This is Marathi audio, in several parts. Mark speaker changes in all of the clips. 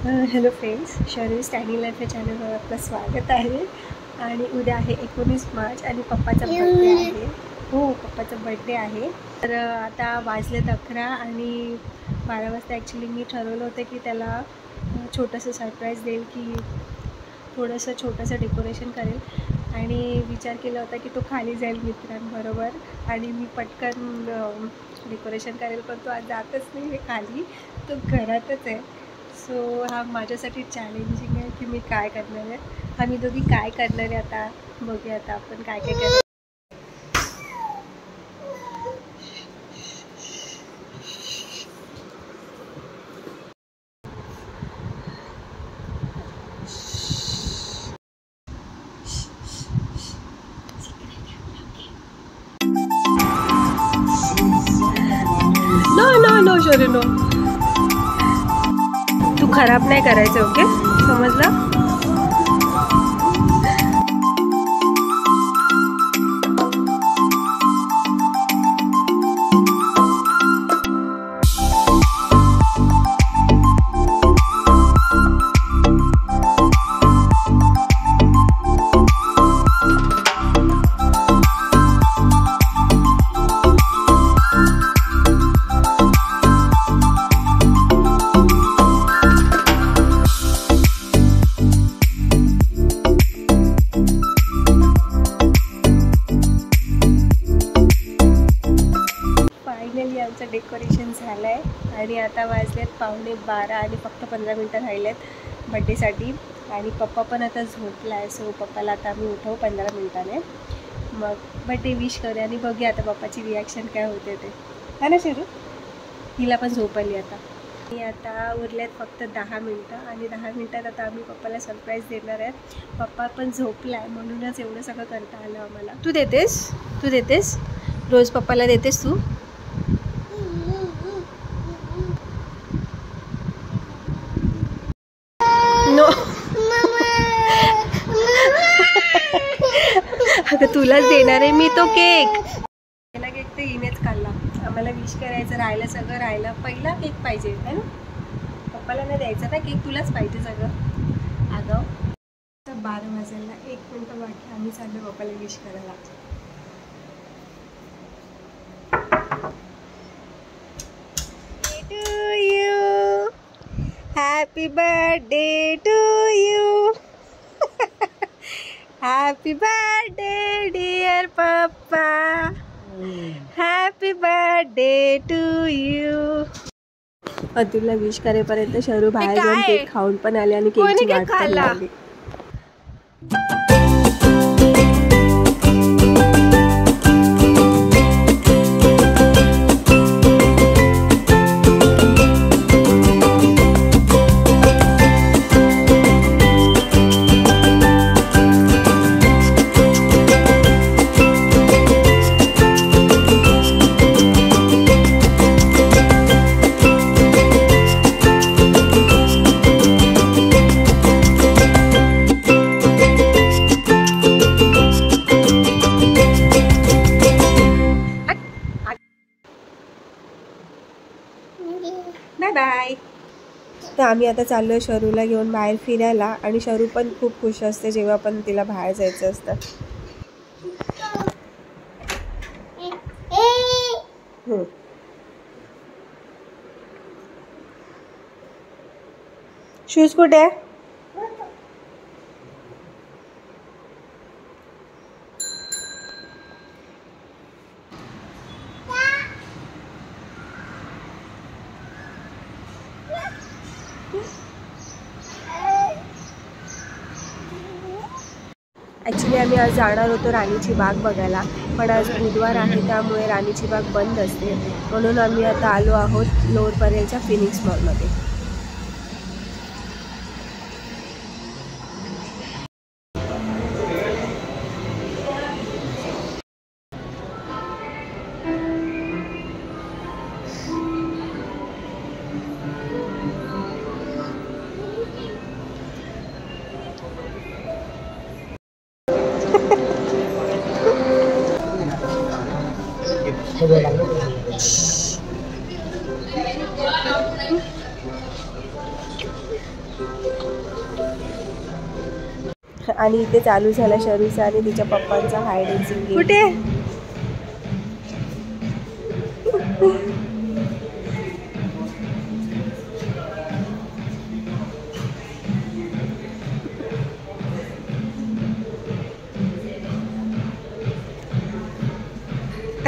Speaker 1: हॅलो फ्रेंड्स, शर्वी स्टँडिंग लाईफ या चॅनलवर आपलं स्वागत आहे. आणि उद्या आहे 19 मार्च आणि पप्पाचा बड्डे आहे. हो, पप्पाचा बड्डे आहे. तर आता वाजलेत 11 आणि 12 वाजता ॲक्च्युली मी ठरवलं होतं की त्याला छोटंसं सरप्राईज देईल, की थोडंसं छोटंसं डेकोरेशन करेल. आणि विचार केला होता की तो खाली जाईल मित्रांबरोबर आणि मी पटकन डेकोरेशन करेल, पण तो आज जातच नाही आहे खाली, तो घरातच आहे. सो हा माझ्यासाठी चॅलेंजिंग आहे की मी काय करणार आहे. आम्ही दोघी काय करणार आहे आता बघूया. आता आपण काय काय करणार. नो नो नो शोरे नो, तू खराब नाही करायचं, ओके? समजलं? फायनली आमचं डेकोरेशन झालं आहे आणि आता वाजलेत 11:15 आणि फक्त 15 मिनटं राहिलेत बड्डेसाठी. आणि पप्पा पण आता झोपला आहे. सो पप्पाला आता आम्ही उठवू 15 मिनटाने, मग बड्डे विश करूया आणि बघूया आता पप्पाची रिॲक्शन काय होते ते, है ना शरू? हिला पण झोप आली आता. आणि आता उरलेत फक्त 10 मिनटं आणि 10 मिनटात आता आम्ही पप्पाला सरप्राईज देणार आहे. पप्पा पण झोपला आहे म्हणूनच एवढं सगळं करता आलं आम्हाला. तू देतेस रोज पप्पाला देतेस तू? नो अगं तुलाच देणार आहे मी तो केक. पहिला केक तर हिनेच खाल्ला. आम्हाला विश करायचं राहिलं, सगळं राहिलं. पहिला केक पाहिजे है ना? पप्पाला नाही द्यायचा ना केक, तुलाच पाहिजे सगळं. अगं तर 12 वाजायला 1 मिनटं बाकी. आम्ही चाललो पप्पाला विश करायला. Happy birthday to you. Happy birthday dear papa. Happy birthday to you. अतुलला विश करेपर्यंत शरू बाहेर जाऊन केक खाऊन पण आले आणि केकची वाट पण लावली. Bye bye. तर आम्ही आता चाललो आहे शरूला घेऊन बाहेर फिरायला. आणि शरू पण खूप खुश असते जेव्हा पण तिला बाहेर जायचं असतं. शूज कुठे आहे? ॲक्च्युली आम्ही आज जाणार होतो राणीची बाग बघायला, पण आज बुधवार आहे त्यामुळे राणीची बाग बंद असते. म्हणून आम्ही आता आलो आहोत लोअर परेलच्या फिनिक्स मॉलमध्ये. आणि इथे चालू झाला शरूचा आणि तिच्या पप्पांचा हाईड अँड सीक गेम. कुठे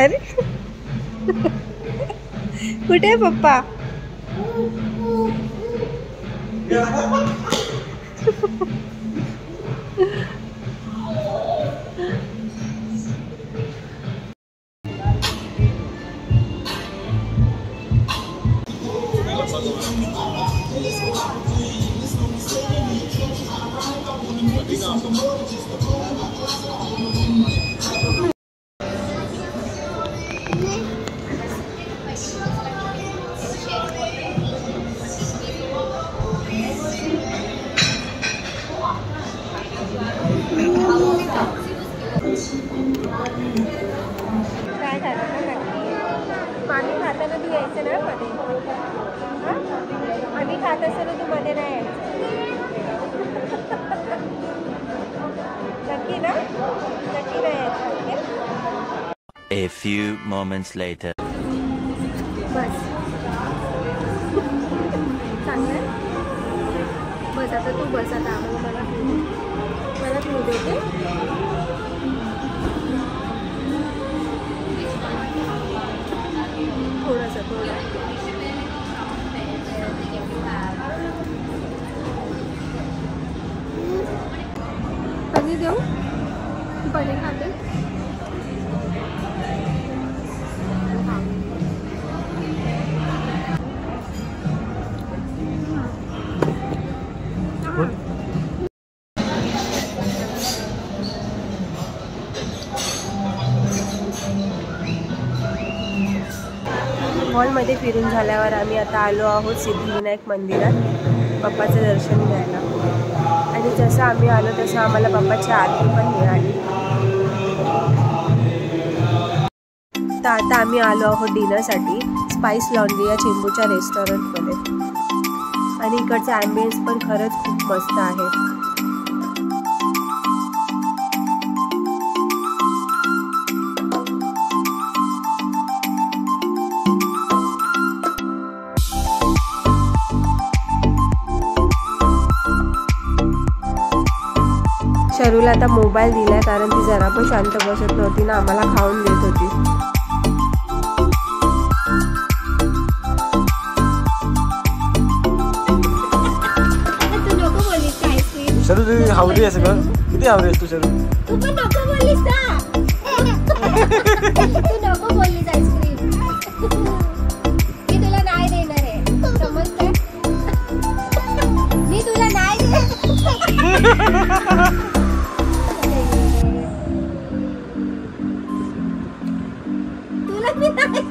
Speaker 1: अरे कुठे आहे पप्पा? काय झालं ना नक्की? पाणी खाताना तू यायचं ना मध्ये? आम्ही खात असताना तू मध्ये नाही यायचं. नक्की ना? नक्की नाही यायचं.
Speaker 2: A few moments later.
Speaker 1: बस चांगलं. बस आता तू बस. आता आम्हाला मला पिऊ देते. थोडंसं पनीर देऊ? तू पनीर खाते? मॉलमध्ये फिरून झाल्यावर आम्ही आता आलो आहोत सिद्धिविनायक मंदिरात पप्पाचं दर्शन घ्यायला. आणि जसं आम्ही आलो तसं आम्हाला पप्पाची आरती पण मिळाली. तर आता आम्ही आलो आहोत डिनरसाठी स्पाइस लॉन्ड्री या चेंबूरच्या रेस्टॉरंटमध्ये. आणि इकडचं ॲम्बियन्स पण खरंच खूप मस्त आहे. शरूला आता मोबाईल दिलाय कारण ती जरा पण शांत बसत नव्हती ना, आम्हाला खाऊन देत होती. तू नको बोलीस का आईस्क्रीम?
Speaker 3: शरू तुझी आवडी आहे सगळं. किती आवडी आहे तू शरू?
Speaker 1: तू पण नको बोलीस ना. तू नको बोलीस आईस्क्रीम. मी तुला नाही देणार आहे, समजतंय? मी तुला नाही देणार. तुला मी नाही